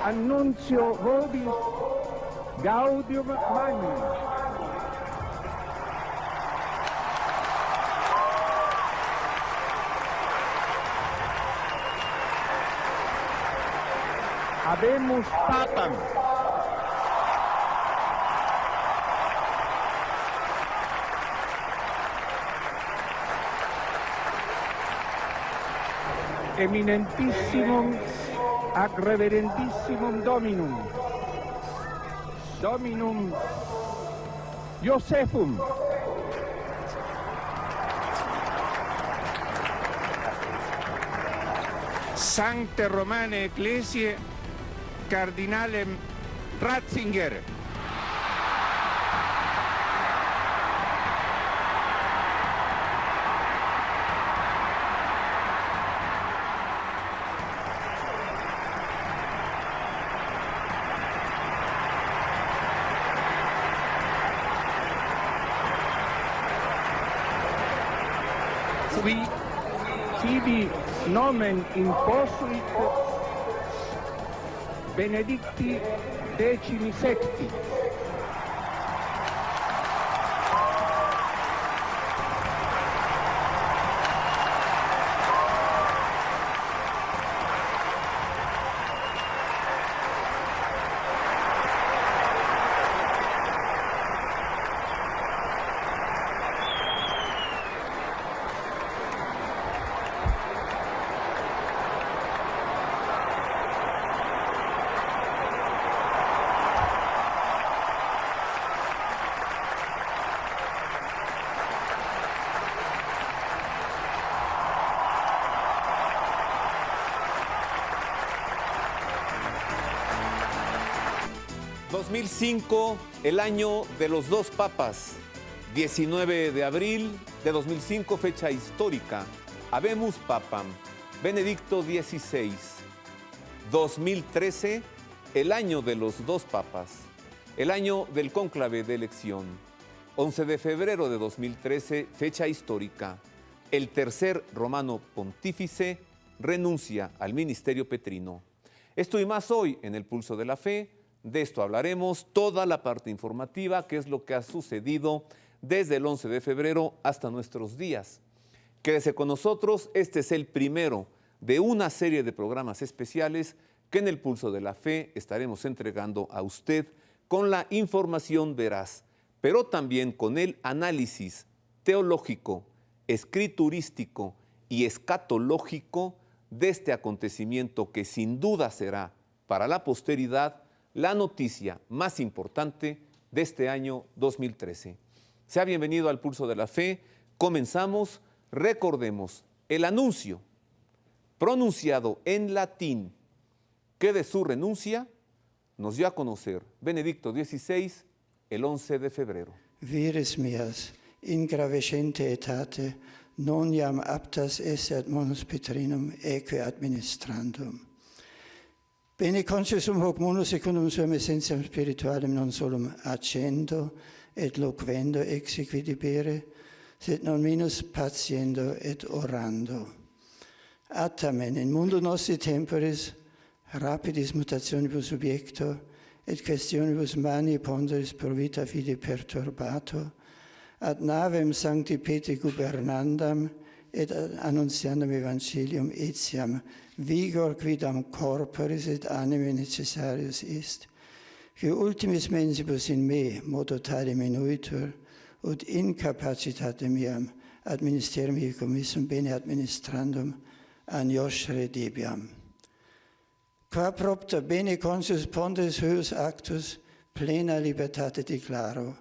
Annuncio vobis gaudium magni. Habemus papam. Eminentissimum ac reverendissimum Dominum Iosephum, Sancte Romane Ecclesiae Cardinalem Ratzinger, qui tibi nomen imposuit Benedicti XVI. ...2005, el año de los dos papas. 19 de abril de 2005, fecha histórica. Habemus Papam, Benedicto XVI. 2013, el año de los dos papas. El año del cónclave de elección. 11 de febrero de 2013, fecha histórica. El tercer romano pontífice renuncia al ministerio petrino. Esto y más hoy en El Pulso de la Fe. De esto hablaremos, toda la parte informativa, qué es lo que ha sucedido desde el 11 de febrero hasta nuestros días. Quédese con nosotros, este es el primero de una serie de programas especiales que en El Pulso de la Fe estaremos entregando a usted con la información veraz, pero también con el análisis teológico, escriturístico y escatológico de este acontecimiento que sin duda será para la posteridad la noticia más importante de este año 2013. Sea bienvenido al Pulso de la Fe. Comenzamos. Recordemos el anuncio pronunciado en latín que de su renuncia nos dio a conocer Benedicto XVI el 11 de febrero. Vires mias, in gravescente etate, non iam aptas esse ad munus petrinum eque administrandum. Bene conscium hoc munus secundum suam essentiam spiritualem non solum accendo et loquendo exequidibere, sed non minus patiendo et orando. Attamen in mundo nostri temporis rapidis mutationibus subiecto et questionibus mani ponderis pro vita fide perturbato, ad navem sancti Petri gubernandam et annunciandum evangelium etiam vigor quidam corporis et anime necessarius est, qui ultimis mensibus in me modo tale minuitur, ut incapacitate meam ad ministerium hier commissum bene administrandum agnoscere debiam. Qua propter bene conscius ponderis huius actus plena libertate declaro,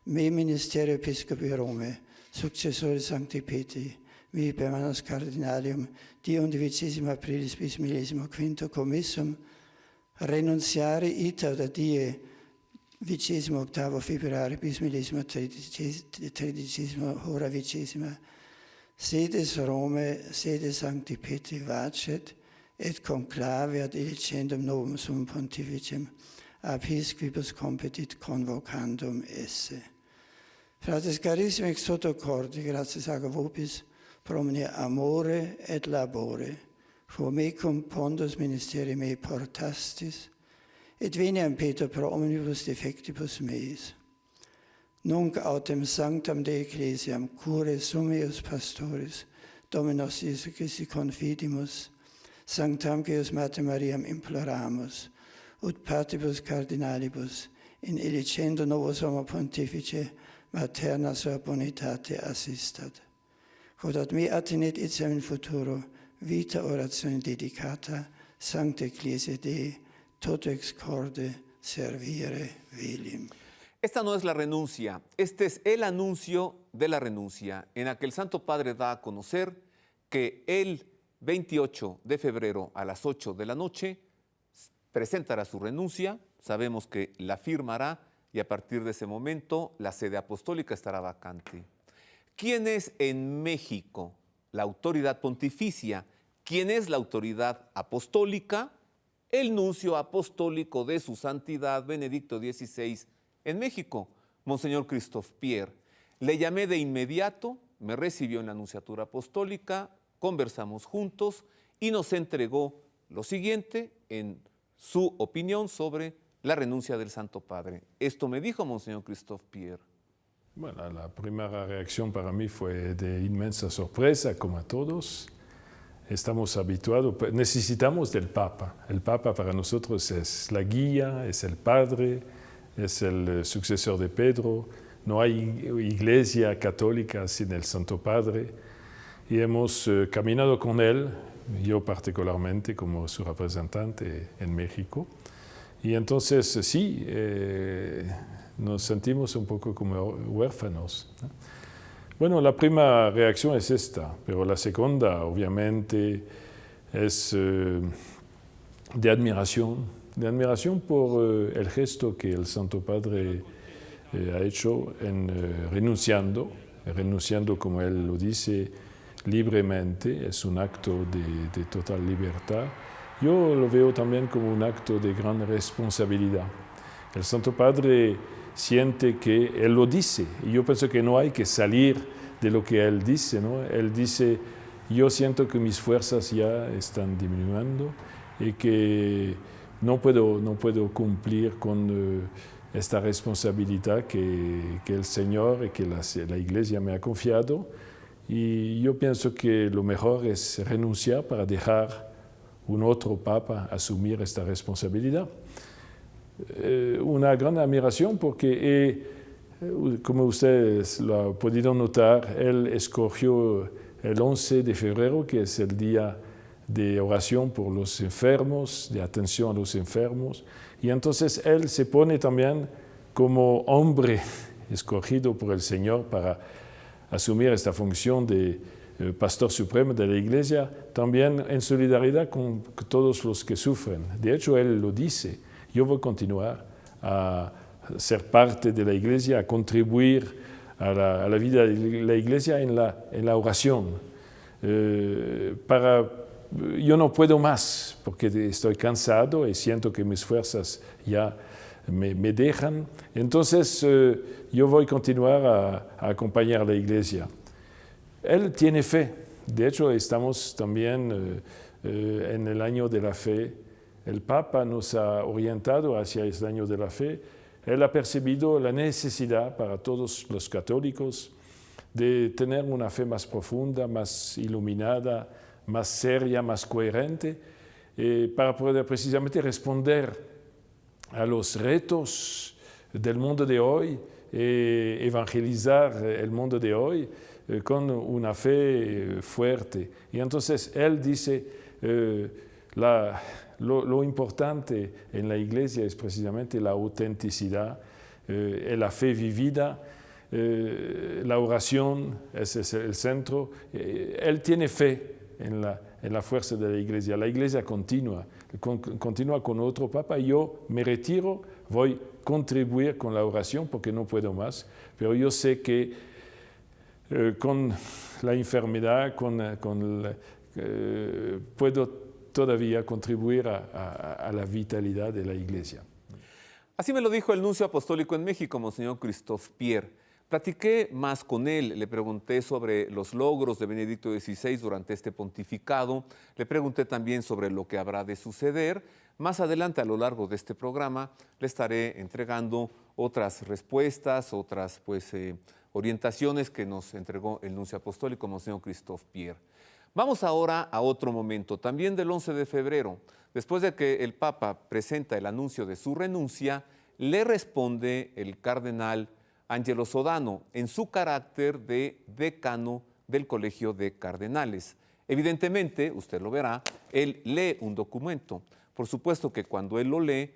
me ministerio episcopi Rome, successore Sancti Petri, vi per manus cardinalium, die 11 aprilis bis 15 commissum, renunciare ita da die 28 februari bis 13 hora 20, sedes Rome, sede Sancti Petri vacet, et conclave ad elicendum novum sum pontificem, episcopus competit convocandum esse. Fratres carissimi ex toto cordi, gratias aga vobis, promne amore et labore, quo mecum pondus ministeri mei portastis, et veniam Peter pro omnibus defectibus meis. Nunc autem sanctam de ecclesiam cure summius pastoris, Dominus Iesu Christi confidimus, sanctam Deus Mater Mariam imploramus, ut partibus cardinalibus, in elicendo novo sommo pontifice, materna sua bonitate assistat. Quod ad me attenet etiam in futuro, vita oratione dedicata, sancta Ecclesia Dei, toto ex corde servire velim. Esta no es la renuncia, este es el anuncio de la renuncia, en la que el Santo Padre da a conocer que el 28 de febrero a las 8 de la noche presentará su renuncia, sabemos que la firmará y a partir de ese momento la sede apostólica estará vacante. ¿Quién es en México la autoridad pontificia? ¿Quién es la autoridad apostólica? El nuncio apostólico de su santidad Benedicto XVI en México, Monseñor Christophe Pierre. Le llamé de inmediato, me recibió en la nunciatura apostólica, conversamos juntos y nos entregó lo siguiente en su opinión sobre la renuncia del Santo Padre. Esto me dijo Monseñor Christophe Pierre. Bueno, la primera reacción para mí fue de inmensa sorpresa, como a todos. Estamos habituados, necesitamos del Papa. El Papa para nosotros es la guía, es el Padre, es el sucesor de Pedro. No hay iglesia católica sin el Santo Padre. Y hemos caminado con él, yo particularmente como su representante en México. Y entonces sí, nos sentimos un poco como huérfanos, ¿no? Bueno, la primera reacción es esta, pero la segunda obviamente es de admiración por el gesto que el Santo Padre ha hecho en renunciando como él lo dice, libremente, es un acto de total libertad. Yo lo veo también como un acto de gran responsabilidad. El Santo Padre siente que él lo dice, y yo pienso que no hay que salir de lo que él dice, ¿no? Él dice, yo siento que mis fuerzas ya están disminuyendo y que no puedo cumplir con esta responsabilidad que el Señor y que la Iglesia me ha confiado. Y yo pienso que lo mejor es renunciar para dejar un otro Papa asumir esta responsabilidad. Una gran admiración porque, como ustedes lo han podido notar, él escogió el 11 de febrero, que es el día de oración por los enfermos, de atención a los enfermos, y entonces él se pone también como hombre escogido por el Señor para asumir esta función de pastor supremo de la Iglesia, también en solidaridad con todos los que sufren. De hecho, él lo dice, yo voy a continuar a ser parte de la Iglesia, a contribuir a la vida de la Iglesia en la oración. Yo no puedo más porque estoy cansado y siento que mis fuerzas ya me dejan. Entonces yo voy a continuar a acompañar a la Iglesia. Él tiene fe. De hecho, estamos también en el año de la fe. El Papa nos ha orientado hacia este año de la fe. Él ha percibido la necesidad para todos los católicos de tener una fe más profunda, más iluminada, más seria, más coherente, para poder precisamente responder a los retos del mundo de hoy, evangelizar el mundo de hoy con una fe fuerte. Y entonces él dice, lo importante en la Iglesia es precisamente la autenticidad, la fe vivida, la oración es el centro. Él tiene fe en la fuerza de la Iglesia. La Iglesia continúa con otro Papa. Yo me retiro, voy a contribuir con la oración porque no puedo más, pero yo sé que con la enfermedad, puedo todavía contribuir a la vitalidad de la Iglesia. Así me lo dijo el nuncio apostólico en México, Monseñor Christophe Pierre. Platiqué más con él, le pregunté sobre los logros de Benedicto XVI durante este pontificado, le pregunté también sobre lo que habrá de suceder. Más adelante, a lo largo de este programa, le estaré entregando otras respuestas, otras orientaciones que nos entregó el nuncio apostólico, Monseñor Christophe Pierre. Vamos ahora a otro momento, también del 11 de febrero. Después de que el Papa presenta el anuncio de su renuncia, le responde el cardenal Angelo Sodano en su carácter de decano del Colegio de Cardenales. Evidentemente, usted lo verá, él lee un documento. Por supuesto que cuando él lo lee,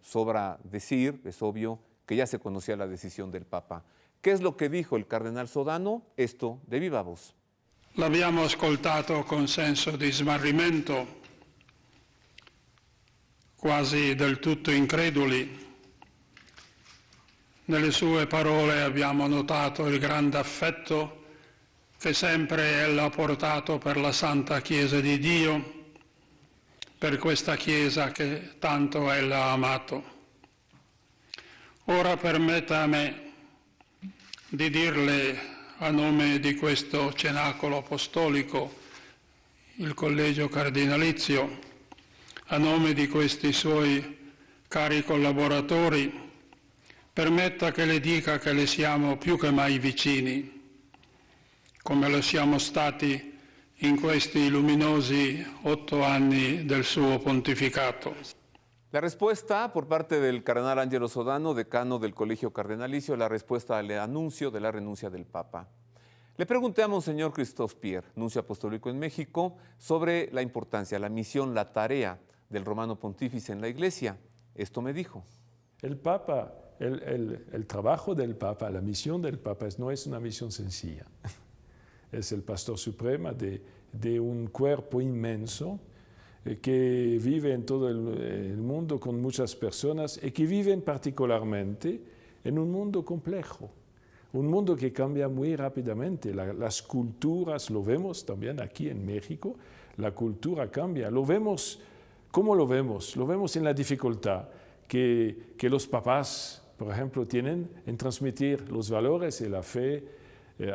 sobra decir, es obvio, que ya se conocía la decisión del Papa. ¿Qué es lo que dijo il cardenal Sodano? Esto de viva voz. L'abbiamo ascoltato con senso di smarrimento, quasi del tutto increduli. Nelle sue parole abbiamo notato il grande affetto che sempre ella ha portato per la Santa Chiesa di Dio, per questa Chiesa che tanto ella ha amato. Ora permetta a me di dirle a nome di questo cenacolo apostolico, il Collegio Cardinalizio, a nome di questi suoi cari collaboratori, permetta che le dica che le siamo più che mai vicini, come lo siamo stati in questi luminosi 8 anni del suo pontificato. La respuesta por parte del cardenal Angelo Sodano, decano del Colegio Cardenalicio, la respuesta al anuncio de la renuncia del Papa. Le pregunté a Monseñor Christophe Pierre, nuncio apostólico en México, sobre la importancia, la misión, la tarea del romano pontífice en la Iglesia. Esto me dijo. El Papa, el trabajo del Papa, la misión del Papa no es una misión sencilla. Es el pastor supremo de un cuerpo inmenso que vive en todo el mundo con muchas personas y que viven particularmente en un mundo complejo, un mundo que cambia muy rápidamente. Las culturas, lo vemos también aquí en México, la cultura cambia. Lo vemos, ¿cómo lo vemos? Lo vemos en la dificultad que los papás, por ejemplo, tienen en transmitir los valores y la fe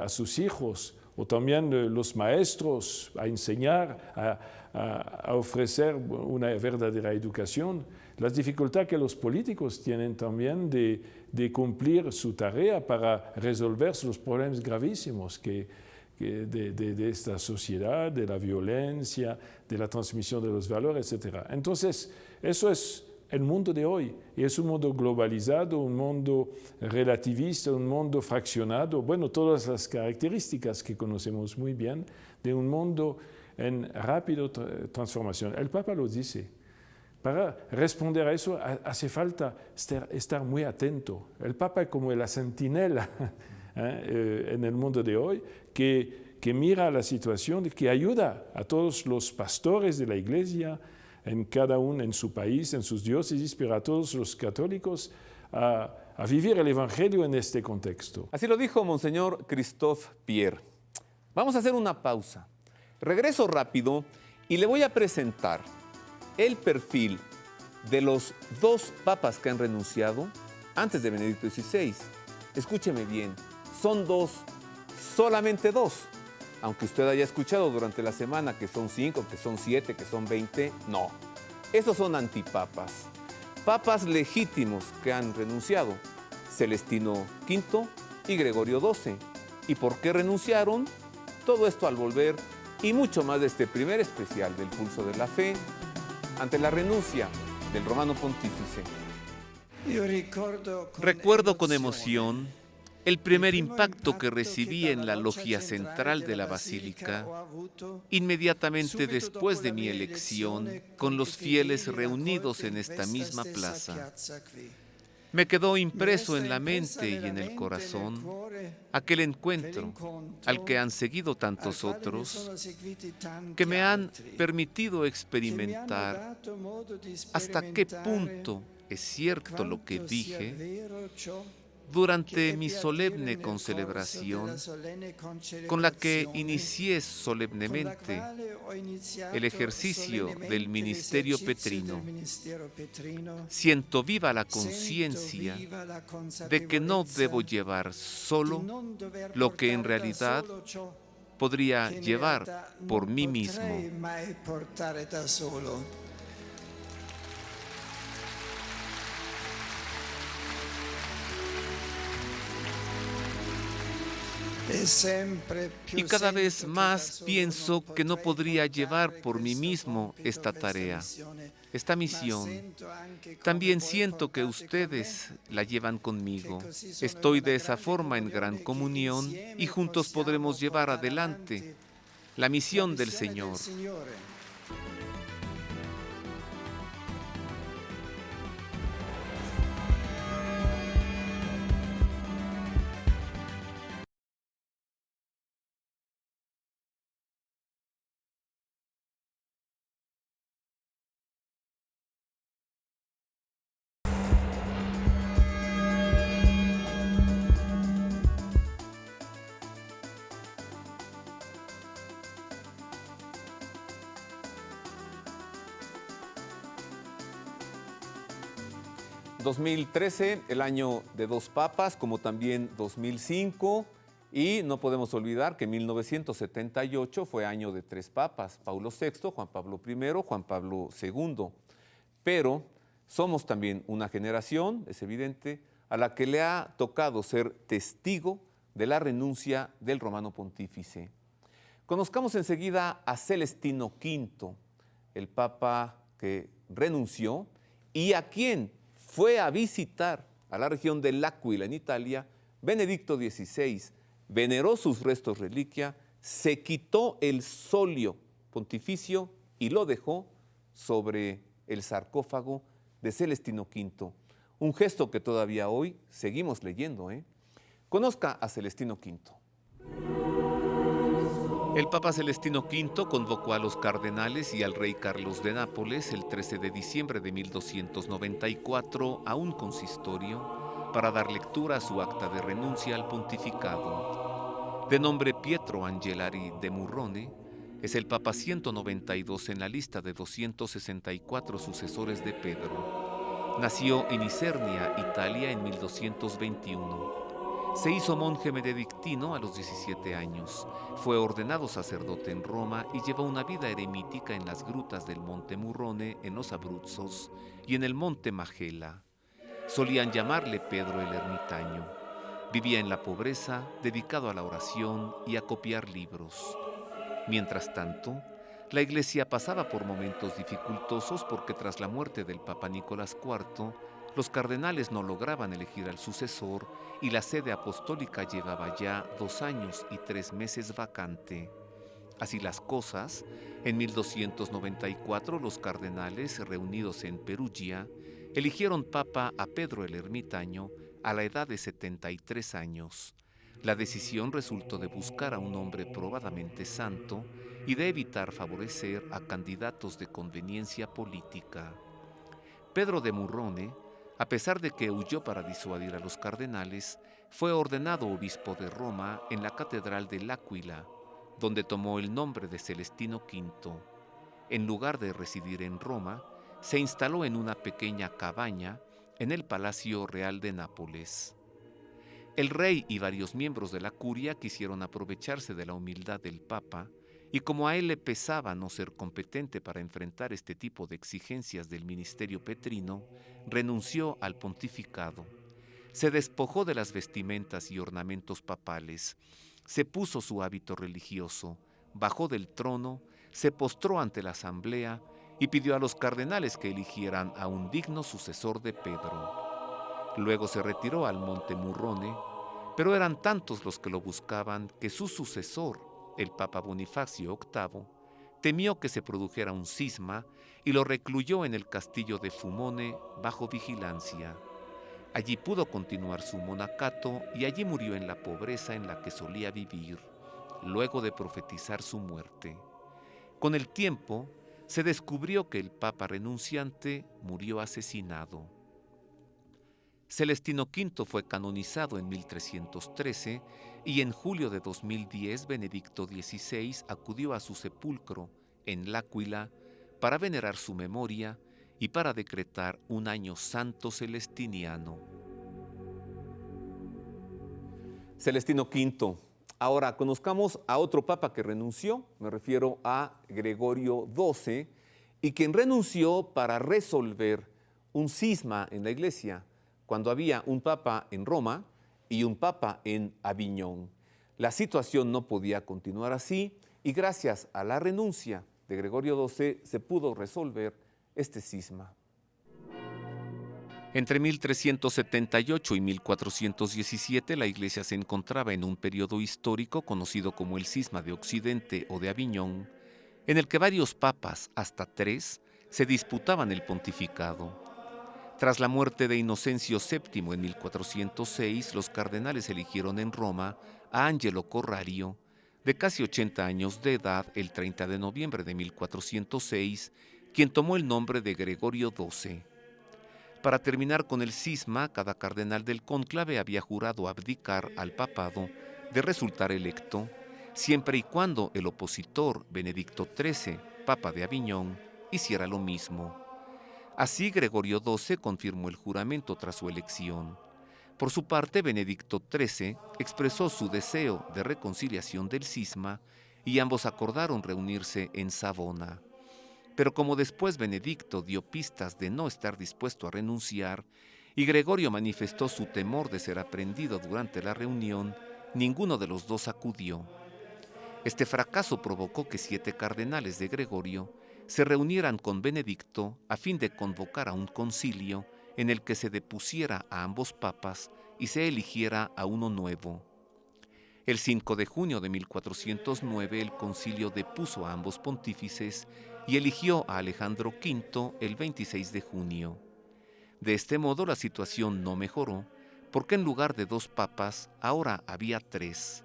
a sus hijos, o también los maestros a enseñar, a ofrecer una verdadera educación. La dificultad que los políticos tienen también de cumplir su tarea para resolver los problemas gravísimos de esta sociedad, de la violencia, de la transmisión de los valores, etc. Entonces, eso es el mundo de hoy, y es un mundo globalizado, un mundo relativista, un mundo fraccionado, bueno, todas las características que conocemos muy bien de un mundo en rápida transformación. El Papa lo dice. Para responder a eso hace falta estar muy atento. El Papa es como la centinela en el mundo de hoy, que mira la situación, que ayuda a todos los pastores de la Iglesia, en cada uno en su país, en sus diócesis, pero a todos los católicos a vivir el Evangelio en este contexto. Así lo dijo Monseñor Christophe Pierre. Vamos a hacer una pausa. Regreso rápido y le voy a presentar el perfil de los 2 papas que han renunciado antes de Benedicto XVI. Escúcheme bien, son 2, solamente 2. Aunque usted haya escuchado durante la semana que son 5, que son 7, que son 20, no. Esos son antipapas. Papas legítimos que han renunciado. Celestino V y Gregorio XII. ¿Y por qué renunciaron? Todo esto al volver y mucho más de este primer especial del Pulso de la Fe ante la renuncia del romano pontífice. Recuerdo con emoción el primer impacto que recibí en la logia central de la Basílica, inmediatamente después de mi elección, con los fieles reunidos en esta misma plaza. Me quedó impreso en la mente y en el corazón aquel encuentro al que han seguido tantos otros, que me han permitido experimentar hasta qué punto es cierto lo que dije, Durante mi solemne concelebración, con la que inicié solemnemente el ejercicio del ministerio petrino, siento viva la conciencia de que no debo llevar solo lo que en realidad podría llevar por mí mismo. Y cada vez más pienso que no podría llevar por mí mismo esta tarea, esta misión. También siento que ustedes la llevan conmigo. Estoy de esa forma en gran comunión y juntos podremos llevar adelante la misión del Señor. ...2013, el año de dos papas, como también 2005, y no podemos olvidar que 1978 fue año de tres papas, Paulo VI, Juan Pablo I, Juan Pablo II. Pero somos también una generación, es evidente, a la que le ha tocado ser testigo de la renuncia del romano pontífice. Conozcamos enseguida a Celestino V, el papa que renunció y a quien fue a visitar a la región de L'Aquila, en Italia, Benedicto XVI, veneró sus restos reliquia, se quitó el solio pontificio y lo dejó sobre el sarcófago de Celestino V. Un gesto que todavía hoy seguimos leyendo. Conozca a Celestino V. El Papa Celestino V convocó a los cardenales y al rey Carlos de Nápoles el 13 de diciembre de 1294 a un consistorio para dar lectura a su acta de renuncia al pontificado. De nombre Pietro Angelari de Murrone, es el Papa 192 en la lista de 264 sucesores de Pedro. Nació en Isernia, Italia, en 1221. Se hizo monje benedictino a los 17 años. Fue ordenado sacerdote en Roma y llevó una vida eremítica en las grutas del Monte Murrone, en los Abruzzos, y en el Monte Magela. Solían llamarle Pedro el Ermitaño. Vivía en la pobreza, dedicado a la oración y a copiar libros. Mientras tanto, la Iglesia pasaba por momentos dificultosos porque tras la muerte del Papa Nicolás IV, los cardenales no lograban elegir al sucesor y la sede apostólica llevaba ya 2 años y 3 meses vacante. Así las cosas, en 1294 los cardenales, reunidos en Perugia, eligieron papa a Pedro el Ermitaño a la edad de 73 años. La decisión resultó de buscar a un hombre probadamente santo y de evitar favorecer a candidatos de conveniencia política. Pedro de Murrone, a pesar de que huyó para disuadir a los cardenales, fue ordenado obispo de Roma en la Catedral de L'Aquila, donde tomó el nombre de Celestino V. En lugar de residir en Roma, se instaló en una pequeña cabaña en el Palacio Real de Nápoles. El rey y varios miembros de la curia quisieron aprovecharse de la humildad del Papa, y como a él le pesaba no ser competente para enfrentar este tipo de exigencias del ministerio petrino, renunció al pontificado. Se despojó de las vestimentas y ornamentos papales, se puso su hábito religioso, bajó del trono, se postró ante la asamblea y pidió a los cardenales que eligieran a un digno sucesor de Pedro. Luego se retiró al Monte Murrone, pero eran tantos los que lo buscaban que su sucesor, el Papa Bonifacio VIII, temió que se produjera un cisma y lo recluyó en el castillo de Fumone bajo vigilancia. Allí pudo continuar su monacato y allí murió en la pobreza en la que solía vivir, luego de profetizar su muerte. Con el tiempo, se descubrió que el Papa renunciante murió asesinado. Celestino V fue canonizado en 1313 y en julio de 2010 Benedicto XVI acudió a su sepulcro en L'Aquila para venerar su memoria y para decretar un año santo celestiniano. Celestino V. Ahora, conozcamos a otro papa que renunció, me refiero a Gregorio XII, y quien renunció para resolver un cisma en la Iglesia, cuando había un papa en Roma y un papa en Aviñón. La situación no podía continuar así y gracias a la renuncia de Gregorio XII se pudo resolver este cisma. Entre 1378 y 1417 la Iglesia se encontraba en un periodo histórico conocido como el Cisma de Occidente o de Aviñón, en el que varios papas, hasta 3, se disputaban el pontificado. Tras la muerte de Inocencio VII en 1406, los cardenales eligieron en Roma a Angelo Corrario, de casi 80 años de edad, el 30 de noviembre de 1406, quien tomó el nombre de Gregorio XII. Para terminar con el cisma, cada cardenal del cónclave había jurado abdicar al papado de resultar electo, siempre y cuando el opositor, Benedicto XIII, papa de Aviñón, hiciera lo mismo. Así, Gregorio XII confirmó el juramento tras su elección. Por su parte, Benedicto XIII expresó su deseo de reconciliación del cisma y ambos acordaron reunirse en Savona. Pero como después Benedicto dio pistas de no estar dispuesto a renunciar y Gregorio manifestó su temor de ser aprehendido durante la reunión, ninguno de los dos acudió. Este fracaso provocó que 7 cardenales de Gregorio se reunieran con Benedicto a fin de convocar a un concilio en el que se depusiera a ambos papas y se eligiera a uno nuevo. El 5 de junio de 1409 el concilio depuso a ambos pontífices y eligió a Alejandro V el 26 de junio. De este modo la situación no mejoró, porque en lugar de 2 papas ahora había 3.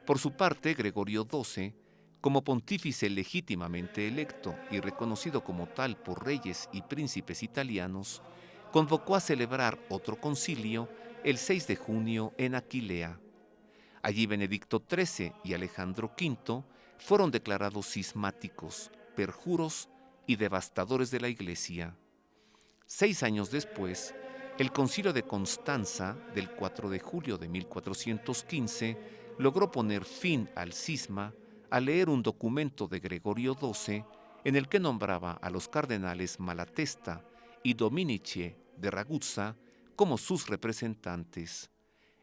Por su parte, Gregorio XII, como pontífice legítimamente electo y reconocido como tal por reyes y príncipes italianos, convocó a celebrar otro concilio el 6 de junio en Aquilea. Allí Benedicto XIII y Alejandro V fueron declarados cismáticos, perjuros y devastadores de la Iglesia. 6 años después, el Concilio de Constanza, del 4 de julio de 1415, logró poner fin al cisma al leer un documento de Gregorio XII en el que nombraba a los cardenales Malatesta y Dominici de Ragusa como sus representantes.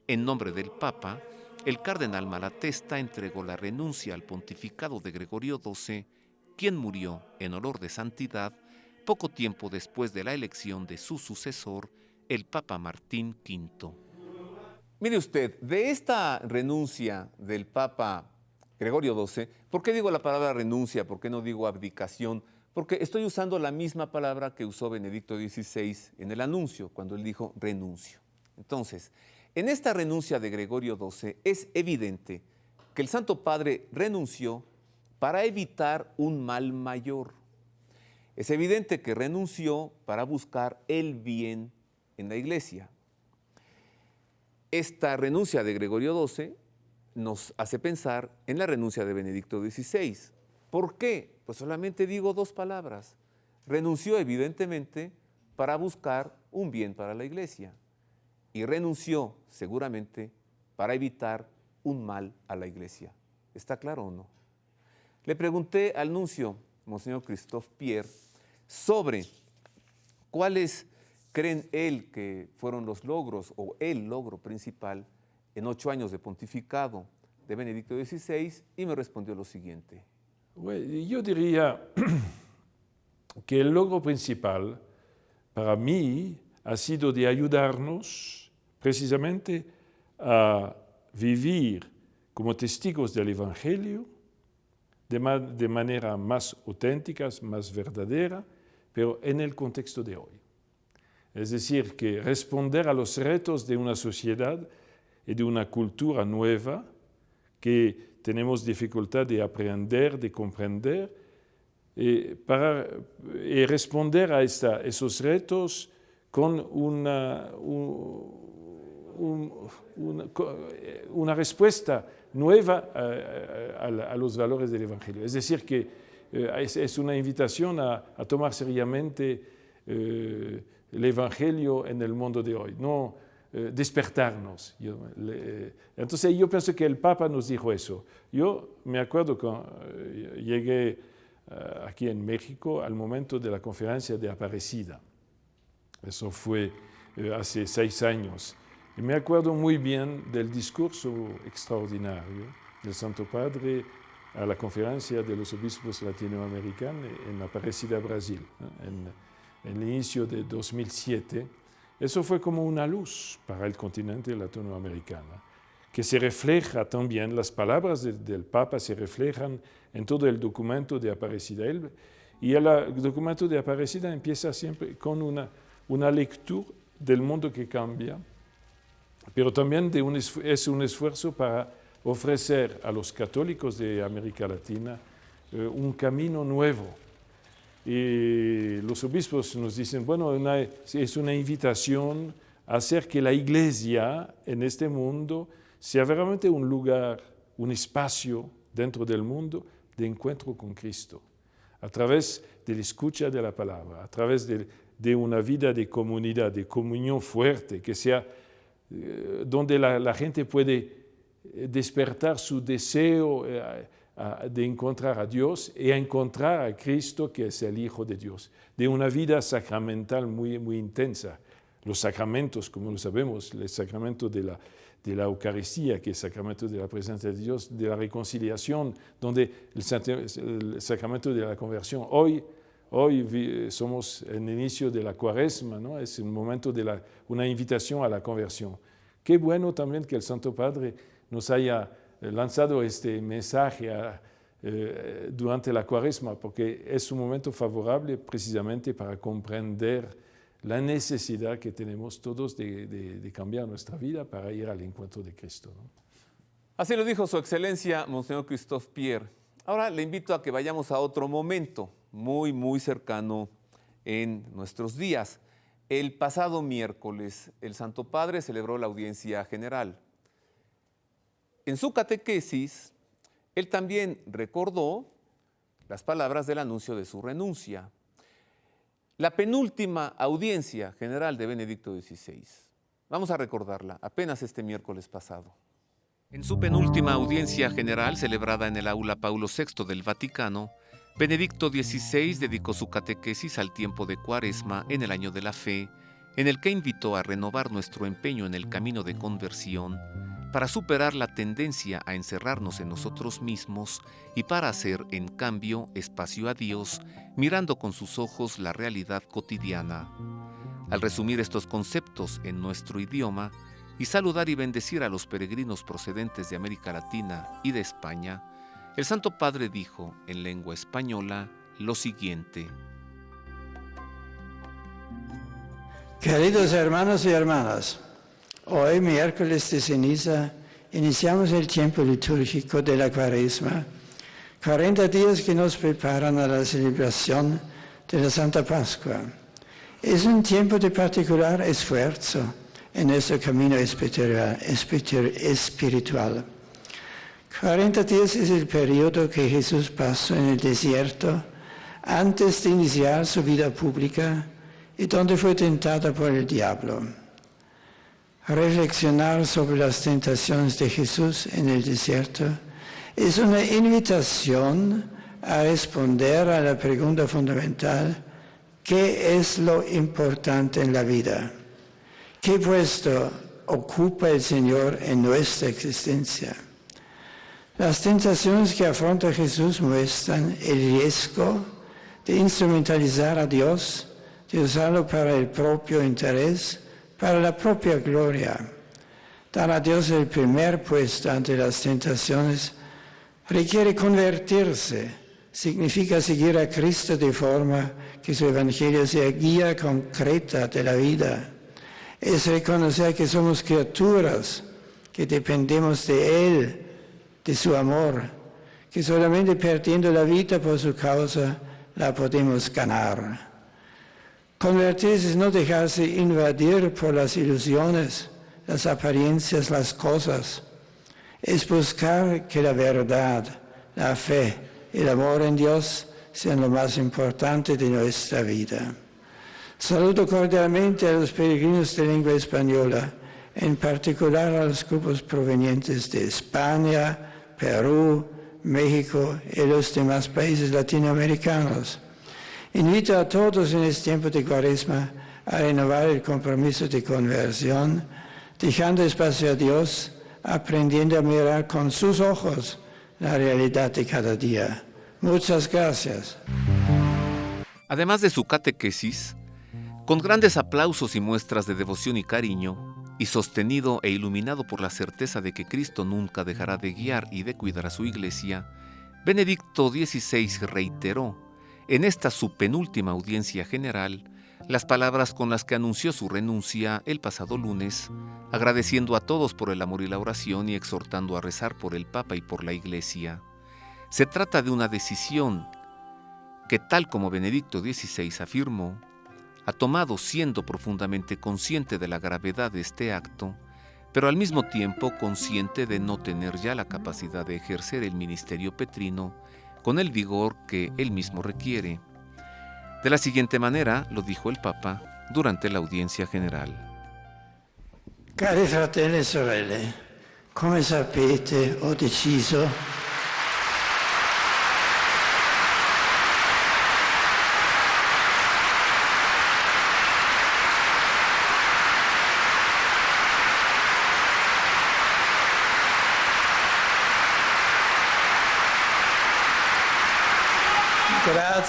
En nombre del Papa, el cardenal Malatesta entregó la renuncia al pontificado de Gregorio XII, quien murió en olor de santidad poco tiempo después de la elección de su sucesor, el Papa Martín V. Mire usted, de esta renuncia del Papa Gregorio XII, ¿por qué digo la palabra renuncia? ¿Por qué no digo abdicación? Porque estoy usando la misma palabra que usó Benedicto XVI en el anuncio, cuando él dijo renuncio. Entonces, en esta renuncia de Gregorio XII es evidente que el Santo Padre renunció para evitar un mal mayor. Es evidente que renunció para buscar el bien en la Iglesia. Esta renuncia de Gregorio XII nos hace pensar en la renuncia de Benedicto XVI. ¿Por qué? Pues solamente digo 2 palabras. Renunció evidentemente para buscar un bien para la Iglesia y renunció seguramente para evitar un mal a la Iglesia. ¿Está claro o no? Le pregunté al nuncio, Monseñor Christophe Pierre, sobre cuáles creen él que fueron los logros o el logro principal en 8 años de pontificado de Benedicto XVI y me respondió lo siguiente. Yo diría que el logro principal para mí ha sido de ayudarnos precisamente a vivir como testigos del Evangelio de manera más auténtica, más verdadera, pero en el contexto de hoy. Es decir, que responder a los retos de una sociedad y de una cultura nueva que tenemos dificultad de aprender, de comprender, y responder a esos retos con una respuesta nueva a los valores del Evangelio. Es decir, que es una invitación a tomar seriamente el Evangelio en el mundo de hoy, no despertarnos. Entonces yo pienso que el Papa nos dijo eso. Yo me acuerdo cuando llegué aquí en México al momento de la conferencia de Aparecida. Eso fue hace 6 años. Y me acuerdo muy bien del discurso extraordinario del Santo Padre a la conferencia de los obispos latinoamericanos en Aparecida, Brasil, en el inicio de 2007. Eso fue como una luz para el continente latinoamericano, que se refleja también, las palabras del Papa se reflejan en todo el documento de Aparecida. Y el documento de Aparecida empieza siempre con una lectura del mundo que cambia, pero también es un esfuerzo para ofrecer a los católicos de América Latina un camino nuevo. Y los obispos nos dicen, bueno, es una invitación a hacer que la Iglesia en este mundo sea realmente un lugar, un espacio dentro del mundo de encuentro con Cristo, a través de la escucha de la palabra, a través de una vida de comunidad, de comunión fuerte, que sea donde la gente puede despertar su deseo de encontrar a Dios y a encontrar a Cristo, que es el Hijo de Dios, de una vida sacramental muy, muy intensa. Los sacramentos, como lo sabemos, el sacramento de la Eucaristía, que es el sacramento de la presencia de Dios, de la reconciliación, donde el sacramento de la conversión. Hoy somos en el inicio de la Cuaresma, ¿no? Es un momento de una invitación a la conversión. Qué bueno también que el Santo Padre nos haya lanzado este mensaje durante la Cuaresma, porque es un momento favorable precisamente para comprender la necesidad que tenemos todos de cambiar nuestra vida para ir al encuentro de Cristo, ¿no? Así lo dijo Su Excelencia, Monseñor Christophe Pierre. Ahora le invito a que vayamos a otro momento muy, muy cercano en nuestros días. El pasado miércoles, el Santo Padre celebró la audiencia general. En su catequesis, él también recordó las palabras del anuncio de su renuncia. La penúltima audiencia general de Benedicto XVI. Vamos a recordarla apenas este miércoles pasado. En su penúltima audiencia general celebrada en el Aula Paulo VI del Vaticano, Benedicto XVI dedicó su catequesis al tiempo de Cuaresma en el año de la fe, en el que invitó a renovar nuestro empeño en el camino de conversión para superar la tendencia a encerrarnos en nosotros mismos y para hacer, en cambio, espacio a Dios, mirando con sus ojos la realidad cotidiana. Al resumir estos conceptos en nuestro idioma y saludar y bendecir a los peregrinos procedentes de América Latina y de España, el Santo Padre dijo en lengua española lo siguiente. Queridos hermanos y hermanas, hoy, miércoles de ceniza, iniciamos el tiempo litúrgico de la Cuaresma, 40 días que nos preparan a la celebración de la Santa Pascua. Es un tiempo de particular esfuerzo en nuestro camino espiritual. 40 días es el periodo que Jesús pasó en el desierto antes de iniciar su vida pública y donde fue tentado por el diablo. Reflexionar sobre las tentaciones de Jesús en el desierto es una invitación a responder a la pregunta fundamental: ¿qué es lo importante en la vida? ¿Qué puesto ocupa el Señor en nuestra existencia? Las tentaciones que afronta Jesús muestran el riesgo de instrumentalizar a Dios, de usarlo para el propio interés, para la propia gloria. Dar a Dios el primer puesto ante las tentaciones requiere convertirse, significa seguir a Cristo de forma que su Evangelio sea guía concreta de la vida. Es reconocer que somos criaturas, que dependemos de Él, de su amor, que solamente perdiendo la vida por su causa la podemos ganar. Convertirse es no dejarse invadir por las ilusiones, las apariencias, las cosas. Es buscar que la verdad, la fe y el amor en Dios sean lo más importante de nuestra vida. Saludo cordialmente a los peregrinos de lengua española, en particular a los grupos provenientes de España, Perú, México y los demás países latinoamericanos. Invito a todos en este tiempo de Cuaresma a renovar el compromiso de conversión, dejando espacio a Dios, aprendiendo a mirar con sus ojos la realidad de cada día. Muchas gracias. Además de su catequesis, con grandes aplausos y muestras de devoción y cariño, y sostenido e iluminado por la certeza de que Cristo nunca dejará de guiar y de cuidar a su Iglesia, Benedicto XVI reiteró en esta su penúltima audiencia general las palabras con las que anunció su renuncia el pasado lunes, agradeciendo a todos por el amor y la oración y exhortando a rezar por el Papa y por la Iglesia. Se trata de una decisión que, tal como Benedicto XVI afirmó, ha tomado siendo profundamente consciente de la gravedad de este acto, pero al mismo tiempo consciente de no tener ya la capacidad de ejercer el ministerio petrino con el vigor que él mismo requiere. De la siguiente manera lo dijo el Papa durante la audiencia general. Cari fratelli e sorelle, come sapete ho deciso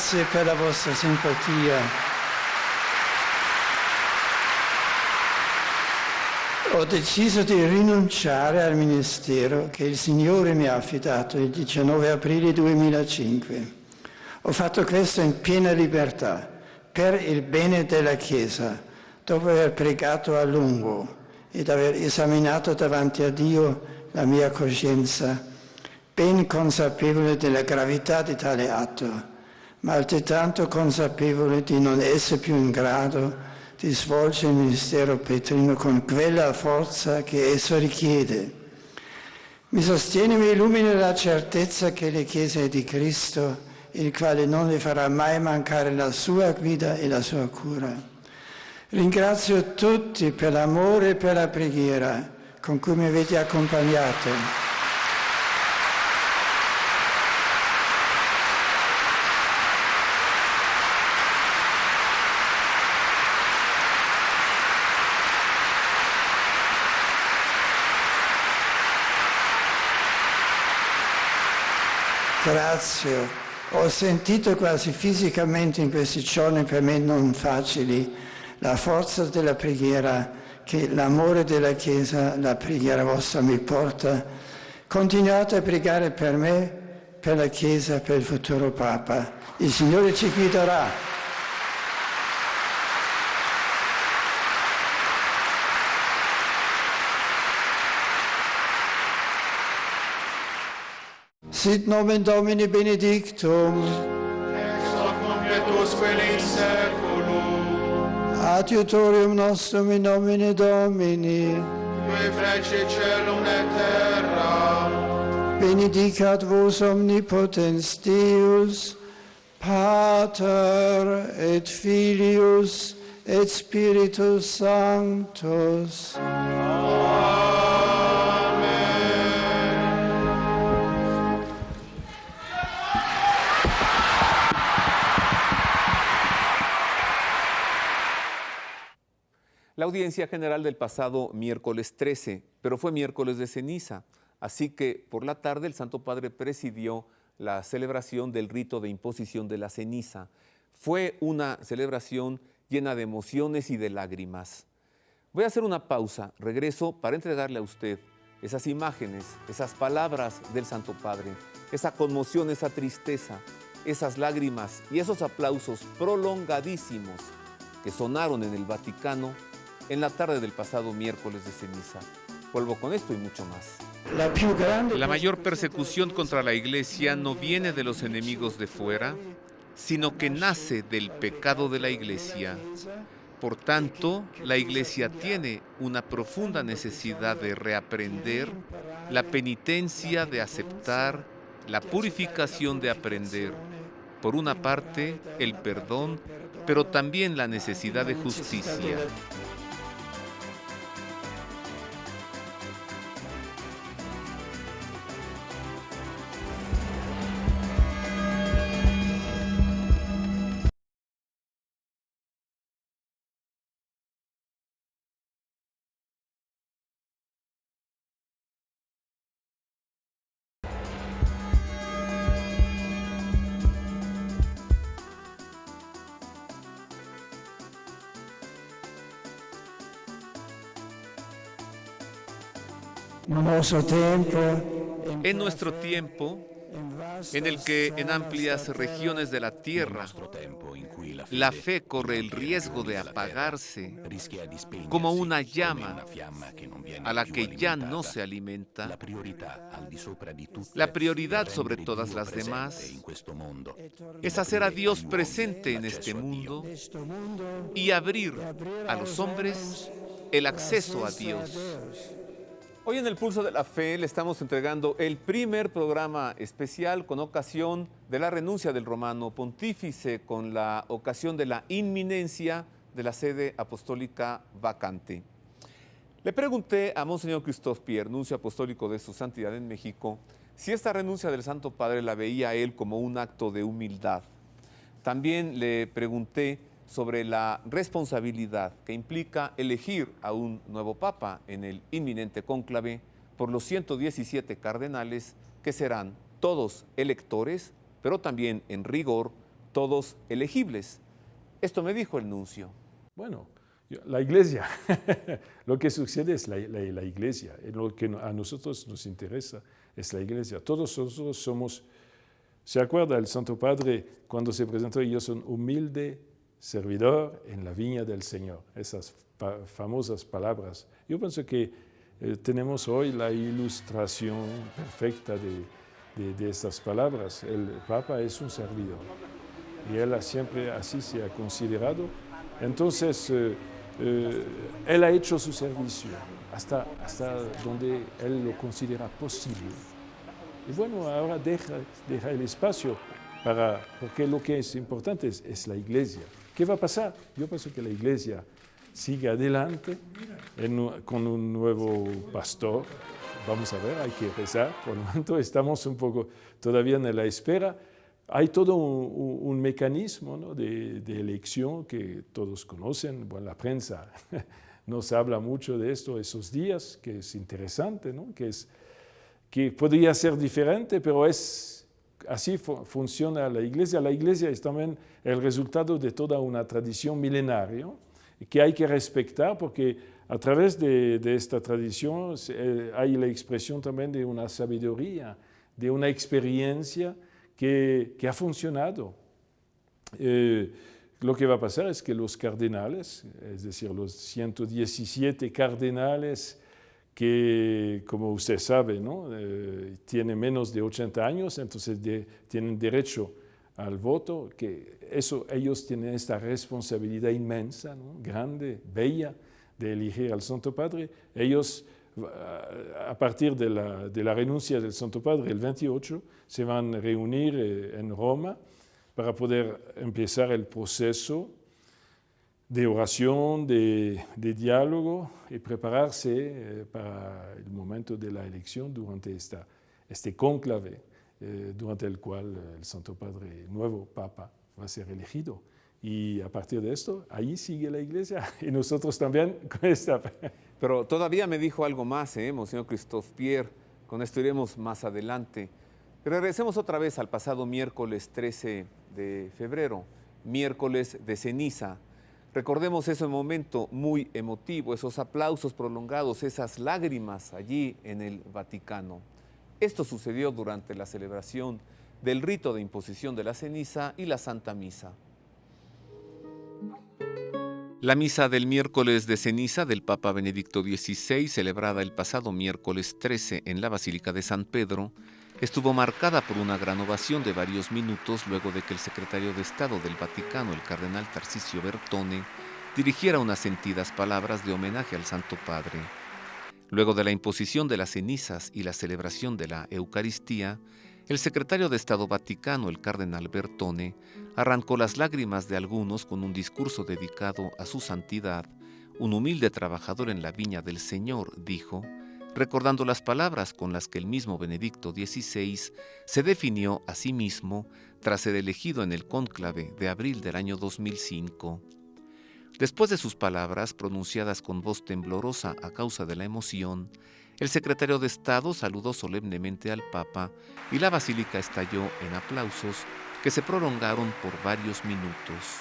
Grazie per la vostra simpatia. Ho deciso di rinunciare al ministero che il Signore mi ha affidato il 19 aprile 2005. Ho fatto questo in piena libertà, per il bene della Chiesa, dopo aver pregato a lungo ed aver esaminato davanti a Dio la mia coscienza, ben consapevole della gravità di tale atto, ma altrettanto consapevole di non essere più in grado di svolgere il ministero petrino con quella forza che esso richiede. Mi sostiene e mi illumina la certezza che la Chiesa è di Cristo, il quale non le farà mai mancare la sua guida e la sua cura. Ringrazio tutti per l'amore e per la preghiera con cui mi avete accompagnato. Grazie. Ho sentito quasi fisicamente in questi giorni per me non facili la forza della preghiera che l'amore della Chiesa, la preghiera vostra mi porta. Continuate a pregare per me, per la Chiesa, per il futuro Papa. Il Signore ci guiderà. Sit nomen Domini benedictum. Ex hoc nunc et usque in saeculum. Adiutorium nostrum in nomine Domini. Qui feci celum et terra. Benedicat vos omnipotens Deus, Pater et Filius et Spiritus Sanctus. La audiencia general del pasado miércoles 13, pero fue miércoles de ceniza, así que por la tarde el Santo Padre presidió la celebración del rito de imposición de la ceniza. Fue una celebración llena de emociones y de lágrimas. Voy a hacer una pausa, regreso para entregarle a usted esas imágenes, esas palabras del Santo Padre, esa conmoción, esa tristeza, esas lágrimas y esos aplausos prolongadísimos que sonaron en el Vaticano en la tarde del pasado miércoles de ceniza. Vuelvo con esto y mucho más. La mayor persecución contra la Iglesia no viene de los enemigos de fuera, sino que nace del pecado de la Iglesia. Por tanto, la Iglesia tiene una profunda necesidad de reaprender, la penitencia de aceptar, la purificación de aprender. Por una parte, el perdón, pero también la necesidad de justicia. En nuestro tiempo, en el que en amplias regiones de la tierra la fe corre el riesgo de apagarse como una llama a la que ya no se alimenta, la prioridad sobre todas las demás es hacer a Dios presente en este mundo y abrir a los hombres el acceso a Dios. Hoy en el Pulso de la Fe le estamos entregando el primer programa especial con ocasión de la renuncia del romano pontífice, con la ocasión de la inminencia de la sede apostólica vacante. Le pregunté a Monseñor Christophe Pierre, nuncio apostólico de su santidad en México, si esta renuncia del Santo Padre la veía él como un acto de humildad. También le pregunté sobre la responsabilidad que implica elegir a un nuevo papa en el inminente cónclave por los 117 cardenales que serán todos electores, pero también en rigor todos elegibles. Esto me dijo el nuncio. Bueno, la Iglesia, lo que sucede es la Iglesia, lo que a nosotros nos interesa es la Iglesia. Todos nosotros somos, ¿se acuerda el Santo Padre cuando se presentó? Yo soy humilde servidor en la viña del Señor, esas famosas palabras. Yo pienso que tenemos hoy la ilustración perfecta de estas palabras. El Papa es un servidor y él siempre así se ha considerado. Entonces, él ha hecho su servicio hasta donde él lo considera posible. Y bueno, ahora deja el espacio porque lo que es importante es la Iglesia. ¿Qué va a pasar? Yo pienso que la Iglesia sigue adelante con un nuevo pastor. Vamos a ver, hay que rezar. Por lo tanto, estamos un poco todavía en la espera. Hay todo un mecanismo, ¿no?, de elección que todos conocen. Bueno, la prensa nos habla mucho de esto esos días, que es interesante, ¿no? Que podría ser diferente, pero así funciona la Iglesia. La Iglesia es también el resultado de toda una tradición milenaria que hay que respetar, porque a través de esta tradición hay la expresión también de una sabiduría, de una experiencia que ha funcionado. Lo que va a pasar es que los cardenales, es decir, los 117 cardenales que, como usted sabe, ¿no?, tienen menos de 80 años, entonces tienen derecho al voto, que ellos tienen esta responsabilidad inmensa, ¿no?, grande, bella, de elegir al Santo Padre. Ellos, a partir de la renuncia del Santo Padre, el 28, se van a reunir en Roma para poder empezar el proceso de oración, de diálogo y prepararse para el momento de la elección durante este cónclave, durante el cual el Santo Padre, el nuevo Papa, va a ser elegido. Y a partir de esto, ahí sigue la Iglesia y nosotros también con esta. Pero todavía me dijo algo más, Monseñor Christophe Pierre, con esto iremos más adelante. Regresemos otra vez al pasado miércoles 13 de febrero, miércoles de ceniza. Recordemos ese momento muy emotivo, esos aplausos prolongados, esas lágrimas allí en el Vaticano. Esto sucedió durante la celebración del rito de imposición de la ceniza y la Santa Misa. La misa del miércoles de ceniza del Papa Benedicto XVI, celebrada el pasado miércoles 13 en la Basílica de San Pedro, estuvo marcada por una gran ovación de varios minutos luego de que el secretario de Estado del Vaticano, el cardenal Tarcisio Bertone, dirigiera unas sentidas palabras de homenaje al Santo Padre. Luego de la imposición de las cenizas y la celebración de la Eucaristía, el secretario de Estado Vaticano, el cardenal Bertone, arrancó las lágrimas de algunos con un discurso dedicado a su santidad, un humilde trabajador en la viña del Señor, dijo, recordando las palabras con las que el mismo Benedicto XVI se definió a sí mismo tras ser elegido en el cónclave de abril del año 2005. Después de sus palabras, pronunciadas con voz temblorosa a causa de la emoción, el secretario de Estado saludó solemnemente al Papa y la basílica estalló en aplausos que se prolongaron por varios minutos.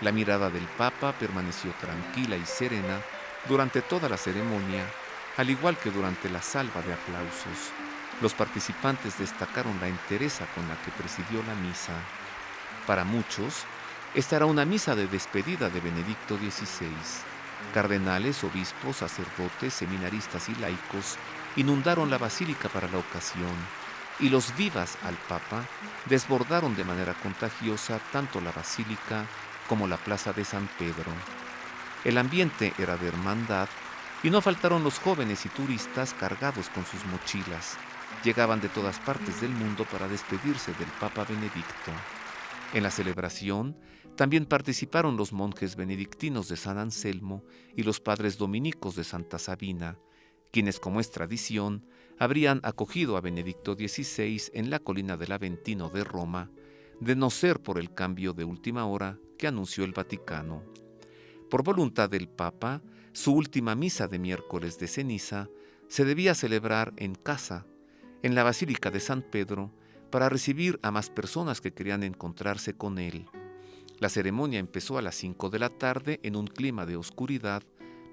La mirada del Papa permaneció tranquila y serena durante toda la ceremonia, al igual que durante la salva de aplausos. Los participantes destacaron la entereza con la que presidió la misa. Para muchos, esta era una misa de despedida de Benedicto XVI. Cardenales, obispos, sacerdotes, seminaristas y laicos inundaron la basílica para la ocasión, y los vivas al Papa desbordaron de manera contagiosa tanto la basílica como la plaza de San Pedro. El ambiente era de hermandad, y no faltaron los jóvenes y turistas cargados con sus mochilas. Llegaban de todas partes del mundo para despedirse del Papa Benedicto. En la celebración también participaron los monjes benedictinos de San Anselmo y los padres dominicos de Santa Sabina, quienes, como es tradición, habrían acogido a Benedicto XVI en la colina del Aventino de Roma, de no ser por el cambio de última hora que anunció el Vaticano. Por voluntad del Papa, su última misa de miércoles de ceniza se debía celebrar en casa, en la Basílica de San Pedro, para recibir a más personas que querían encontrarse con él. La ceremonia empezó a las 5 de la tarde en un clima de oscuridad,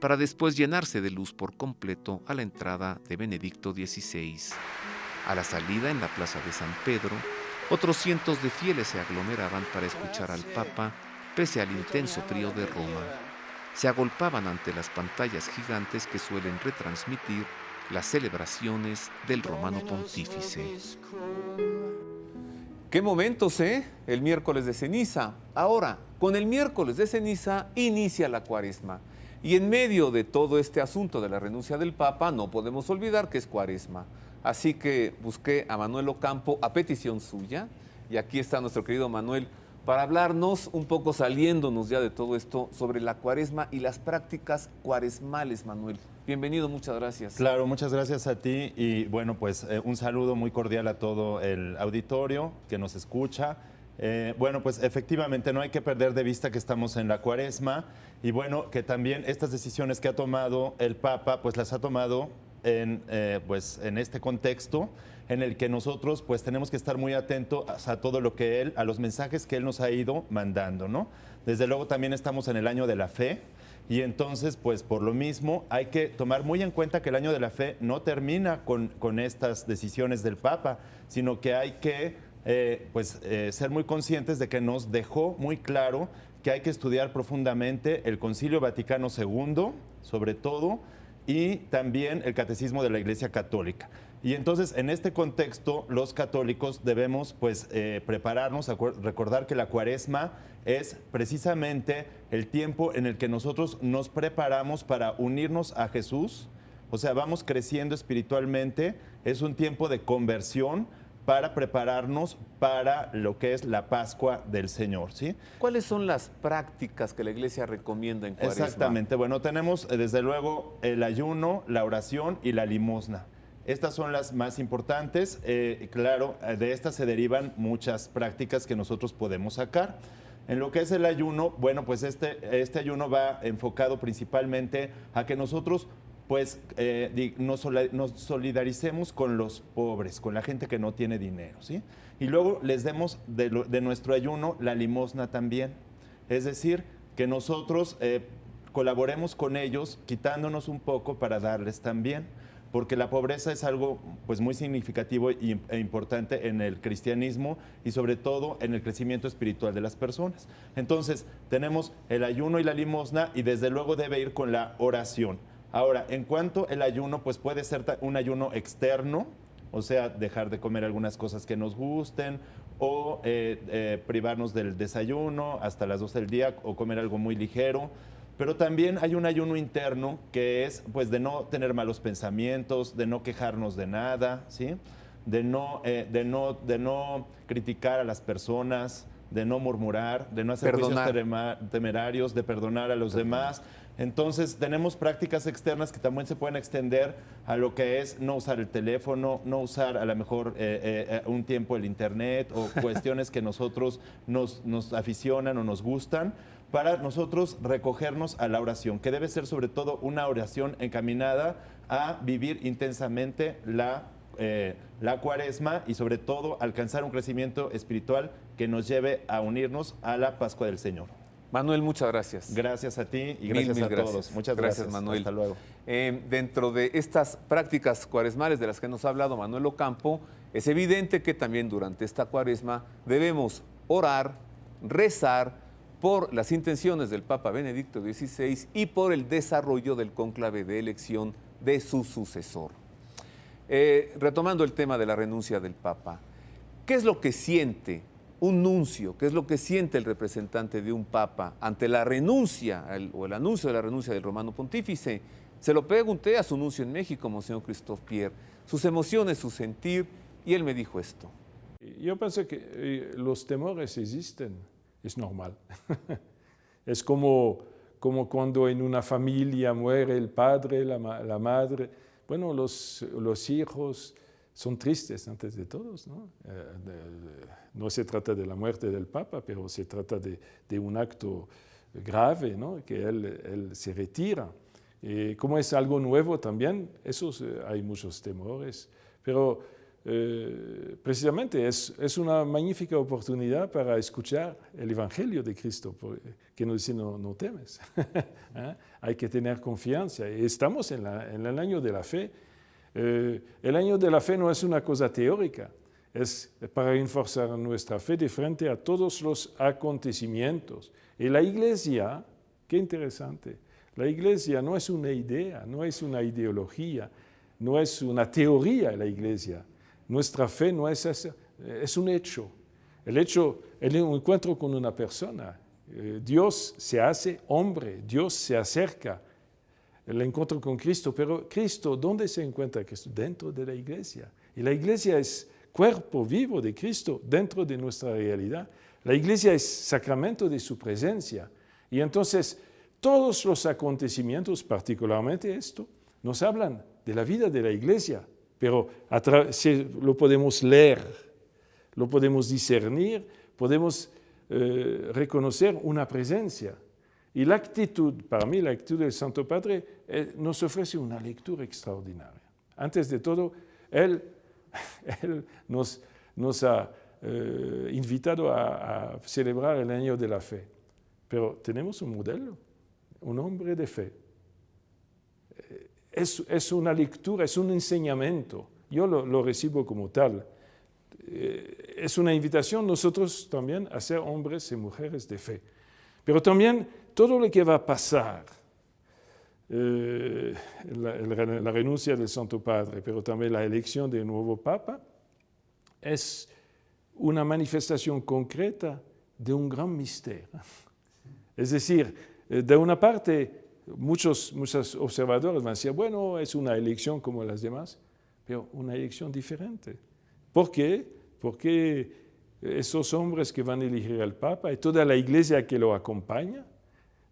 para después llenarse de luz por completo a la entrada de Benedicto XVI. A la salida en la plaza de San Pedro, otros cientos de fieles se aglomeraban para escuchar al Papa, pese al intenso frío de Roma. Se agolpaban ante las pantallas gigantes que suelen retransmitir las celebraciones del Romano Pontífice. ¡Qué momentos, El miércoles de ceniza. Ahora, con el miércoles de ceniza inicia la Cuaresma. Y en medio de todo este asunto de la renuncia del Papa, no podemos olvidar que es Cuaresma. Así que busqué a Manuel Ocampo a petición suya. Y aquí está nuestro querido Manuel para hablarnos un poco, saliéndonos ya de todo esto, sobre la Cuaresma y las prácticas cuaresmales, Manuel. Bienvenido, muchas gracias. Claro, muchas gracias a ti y bueno, pues un saludo muy cordial a todo el auditorio que nos escucha. Bueno, pues efectivamente no hay que perder de vista que estamos en la Cuaresma y bueno, que también estas decisiones que ha tomado el Papa, pues las ha tomado en este contexto en el que nosotros pues tenemos que estar muy atentos a todo lo que a los mensajes que él nos ha ido mandando, ¿no? Desde luego también estamos en el año de la fe y entonces pues por lo mismo hay que tomar muy en cuenta que el año de la fe no termina con estas decisiones del Papa, sino que hay que ser muy conscientes de que nos dejó muy claro que hay que estudiar profundamente el Concilio Vaticano II, sobre todo, y también el Catecismo de la Iglesia Católica. Y entonces, en este contexto, los católicos debemos prepararnos, recordar que la Cuaresma es precisamente el tiempo en el que nosotros nos preparamos para unirnos a Jesús, o sea, vamos creciendo espiritualmente, es un tiempo de conversión para prepararnos para lo que es la Pascua del Señor, ¿sí? ¿Cuáles son las prácticas que la Iglesia recomienda en Cuaresma? Exactamente, bueno, tenemos desde luego el ayuno, la oración y la limosna. Estas son las más importantes. Claro, de estas se derivan muchas prácticas que nosotros podemos sacar. En lo que es el ayuno, bueno, pues este ayuno va enfocado principalmente a que nosotros pues nos solidaricemos con los pobres, con la gente que no tiene dinero, ¿sí? Y luego les demos de nuestro ayuno la limosna también. Es decir, que nosotros colaboremos con ellos quitándonos un poco para darles también, porque la pobreza es algo pues muy significativo e importante en el cristianismo y sobre todo en el crecimiento espiritual de las personas. Entonces, tenemos el ayuno y la limosna y desde luego debe ir con la oración. Ahora, en cuanto al ayuno, pues puede ser un ayuno externo o sea, dejar de comer algunas cosas que nos gusten o privarnos del desayuno hasta las 12 del día o comer algo muy ligero. Pero también hay un ayuno interno que es pues de no tener malos pensamientos, de no quejarnos de nada, ¿sí? De no criticar a las personas, de no murmurar, de no hacer juicios temerarios, de perdonar a los demás. Entonces tenemos prácticas externas que también se pueden extender a lo que es no usar el teléfono, no usar a lo mejor un tiempo el internet o cuestiones que nosotros nos aficionan o nos gustan, para nosotros recogernos a la oración, que debe ser sobre todo una oración encaminada a vivir intensamente la Cuaresma y sobre todo alcanzar un crecimiento espiritual que nos lleve a unirnos a la Pascua del Señor. Manuel, muchas gracias. Gracias a ti y gracias a todos. Muchas gracias, Manuel. Hasta luego. Dentro de estas prácticas cuaresmales de las que nos ha hablado Manuel Ocampo, es evidente que también durante esta Cuaresma debemos orar, rezar por las intenciones del Papa Benedicto XVI y por el desarrollo del cónclave de elección de su sucesor. Retomando el tema de la renuncia del Papa, ¿qué es lo que siente un nuncio? ¿Qué es lo que siente el representante de un Papa ante la renuncia o el anuncio de la renuncia del Romano Pontífice? Se lo pregunté a su nuncio en México, Monseñor Christophe Pierre, sus emociones, su sentir, y él me dijo esto. Yo pienso que los temores existen, es normal. Es como cuando en una familia muere el padre, la madre. Bueno, los hijos son tristes antes de todos, ¿no? No se trata de la muerte del Papa, pero se trata de un acto grave, ¿no? Que él se retira. Como es algo nuevo también, hay muchos temores, pero precisamente es una magnífica oportunidad para escuchar el Evangelio de Cristo, que nos dice no temes. Hay que tener confianza. Estamos en el año de la fe. El año de la fe no es una cosa teórica, es para reforzar nuestra fe de frente a todos los acontecimientos. Y la Iglesia, qué interesante, la Iglesia no es una idea, no es una ideología, no es una teoría la Iglesia. Nuestra fe no es esa, es un hecho. El hecho, el encuentro con una persona. Dios se hace hombre, Dios se acerca. El encuentro con Cristo, pero Cristo, ¿dónde se encuentra Cristo? Dentro de la Iglesia. Y la Iglesia es cuerpo vivo de Cristo dentro de nuestra realidad. La Iglesia es sacramento de su presencia. Y entonces, todos los acontecimientos, particularmente esto, nos hablan de la vida de la Iglesia, pero lo podemos leer, lo podemos discernir, podemos reconocer una presencia. Y la actitud, para mí, la actitud del Santo Padre nos ofrece una lectura extraordinaria. Antes de todo, Él nos ha invitado a celebrar el año de la fe. Pero tenemos un modelo, un hombre de fe. Es una lectura, es un enseñamiento. Yo lo recibo como tal. Es una invitación nosotros también a ser hombres y mujeres de fe. Pero también todo lo que va a pasar, la renuncia del Santo Padre, pero también la elección del nuevo Papa, es una manifestación concreta de un gran misterio. Es decir, de una parte, muchos observadores van a decir, bueno, es una elección como las demás, pero una elección diferente. ¿Por qué? Porque esos hombres que van a elegir al Papa y toda la Iglesia que lo acompaña,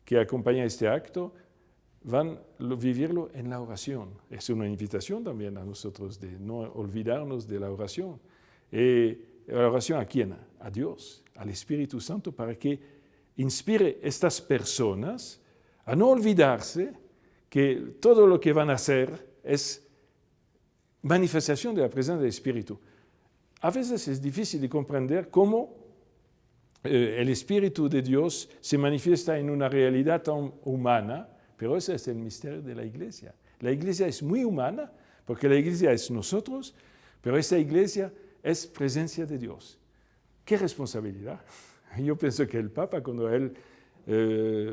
que acompaña este acto, van a vivirlo en la oración. Es una invitación también a nosotros de no olvidarnos de la oración. ¿La oración a quién? A Dios, al Espíritu Santo, para que inspire a estas personas a no olvidarse que todo lo que van a hacer es manifestación de la presencia del Espíritu. A veces es difícil de comprender cómo el Espíritu de Dios se manifiesta en una realidad tan humana, pero ese es el misterio de la Iglesia. La Iglesia es muy humana, porque la Iglesia es nosotros, pero esa Iglesia es presencia de Dios. ¡Qué responsabilidad! Yo pienso que el Papa, cuando él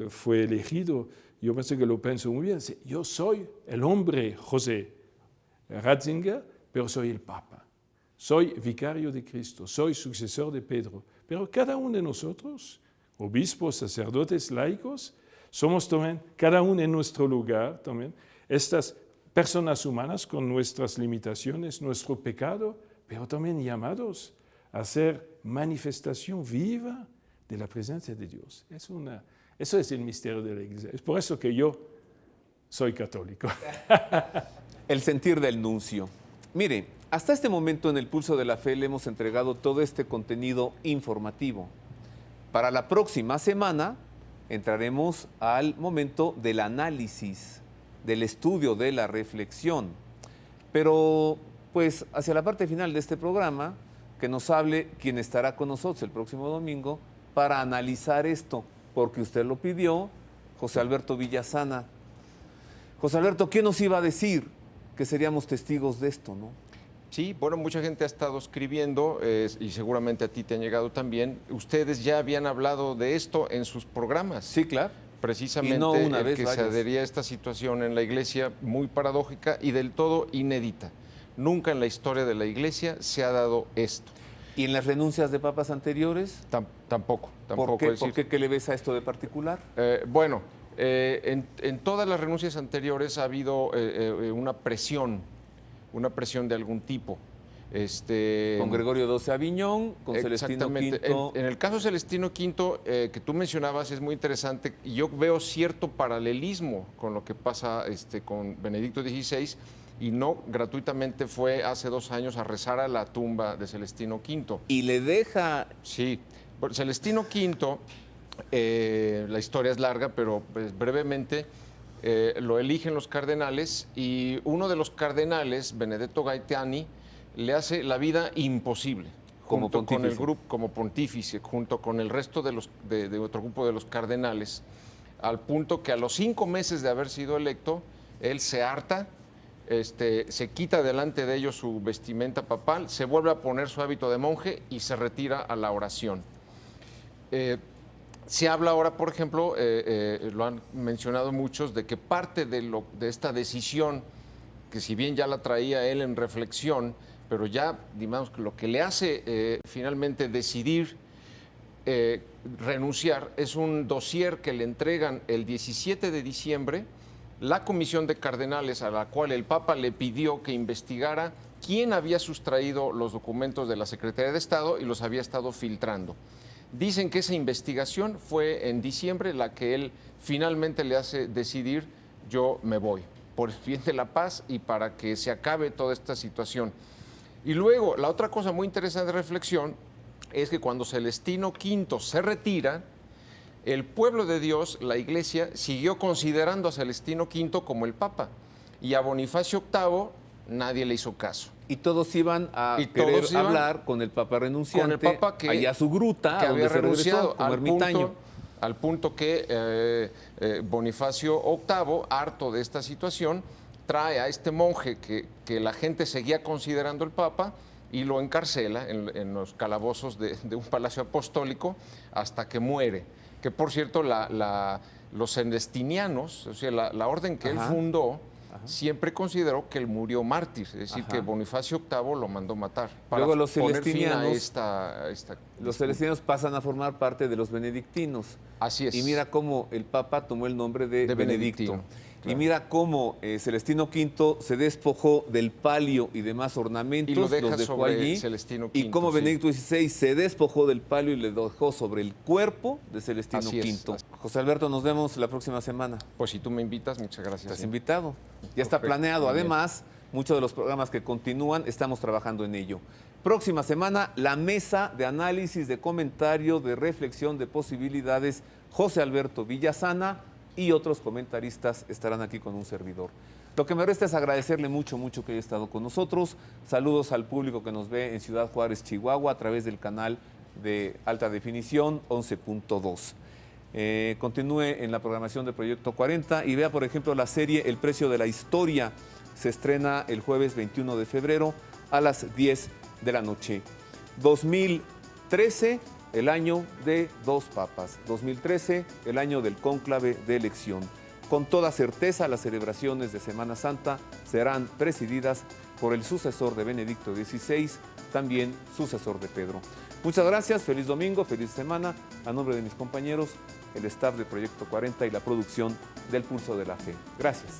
fue elegido, yo pienso que lo pensó muy bien. Yo soy el hombre José Ratzinger, pero soy el Papa. Soy vicario de Cristo, soy sucesor de Pedro. Pero cada uno de nosotros, obispos, sacerdotes, laicos, somos también, cada uno en nuestro lugar también, estas personas humanas con nuestras limitaciones, nuestro pecado, pero también llamados a ser manifestación viva de la presencia de Dios. Eso es el misterio de la Iglesia. Es por eso que yo soy católico. El sentir del nuncio. Mire, hasta este momento en el Pulso de la Fe le hemos entregado todo este contenido informativo. Para la próxima semana entraremos al momento del análisis, del estudio, de la reflexión. Pero, pues, hacia la parte final de este programa, que nos hable quien estará con nosotros el próximo domingo para analizar esto, porque usted lo pidió, José Alberto Villasana. José Alberto, ¿qué nos iba a decir? Que seríamos testigos de esto, ¿no? Sí, bueno, mucha gente ha estado escribiendo y seguramente a ti te han llegado también. Ustedes ya habían hablado de esto en sus programas. Sí, claro. Precisamente y no una vez, que se adhería a esta situación en la Iglesia muy paradójica y del todo inédita. Nunca en la historia de la Iglesia se ha dado esto. ¿Y en las renuncias de papas anteriores? Tampoco. ¿Por qué? ¿Qué le ves a esto de particular? En todas las renuncias anteriores ha habido una presión de algún tipo. Con Gregorio XII Aviñón, con Celestino V. En el caso de Celestino V, que tú mencionabas, es muy interesante y yo veo cierto paralelismo con lo que pasa con Benedicto XVI, y no gratuitamente fue hace 2 años a rezar a la tumba de Celestino V. Y le deja... Sí, Celestino V, la historia es larga, pero pues, brevemente lo eligen los cardenales y uno de los cardenales, Benedetto Gaetani, le hace la vida imposible. Junto con el grupo, como pontífice, junto con el resto de otro grupo de los cardenales, al punto que a los 5 meses de haber sido electo, él se harta, se quita delante de ellos su vestimenta papal, se vuelve a poner su hábito de monje y se retira a la oración. Se habla ahora, por ejemplo, lo han mencionado muchos, de que parte de esta decisión, que si bien ya la traía él en reflexión, pero ya, digamos, que lo que le hace finalmente decidir renunciar es un dossier que le entregan el 17 de diciembre la comisión de cardenales a la cual el Papa le pidió que investigara quién había sustraído los documentos de la Secretaría de Estado y los había estado filtrando. Dicen que esa investigación fue en diciembre la que él finalmente le hace decidir: yo me voy, por el bien de la paz y para que se acabe toda esta situación. Y luego, la otra cosa muy interesante de reflexión es que cuando Celestino V se retira, el pueblo de Dios, la Iglesia, siguió considerando a Celestino V como el Papa, y a Bonifacio VIII nadie le hizo caso. Y todos iban a querer hablar con el Papa renunciante, con el Papa que, allá a su gruta, que donde había se renunciado, regresó como ermitaño. Al punto que Bonifacio VIII, harto de esta situación, trae a este monje que la gente seguía considerando el Papa y lo encarcela en los calabozos de un palacio apostólico hasta que muere. Que, por cierto, los celestinianos, o sea, la orden que él fundó, siempre consideró que él murió mártir, es decir, que Bonifacio VIII lo mandó matar. Para luego los poner celestinianos, fin a esta los celestinianos pasan a formar parte de los benedictinos. Así es. Y mira cómo el Papa tomó el nombre de Benedicto. Claro. Y mira cómo Celestino V se despojó del palio y demás ornamentos, y lo deja los dejó sobre allí. Celestino V, y cómo Benedicto XVI se despojó del palio y le dejó sobre el cuerpo de Celestino V. José Alberto, nos vemos la próxima semana. Pues si tú me invitas, muchas gracias. Estás invitado. Ya está planeado. Además, muchos de los programas que continúan, estamos trabajando en ello. Próxima semana, la mesa de análisis, de comentario, de reflexión, de posibilidades. José Alberto Villasana y otros comentaristas estarán aquí con un servidor. Lo que me resta es agradecerle mucho que haya estado con nosotros. Saludos al público que nos ve en Ciudad Juárez, Chihuahua, a través del canal de alta definición 11.2. Continúe en la programación de Proyecto 40 y vea, por ejemplo, la serie El Precio de la Historia. Se estrena el jueves 21 de febrero a las 10 de la noche. 2013, el año de 2 papas. 2013, el año del cónclave de elección. Con toda certeza, las celebraciones de Semana Santa serán presididas por el sucesor de Benedicto XVI, también sucesor de Pedro. Muchas gracias, feliz domingo, feliz semana. A nombre de mis compañeros, el staff de Proyecto 40 y la producción del Pulso de la Fe. Gracias.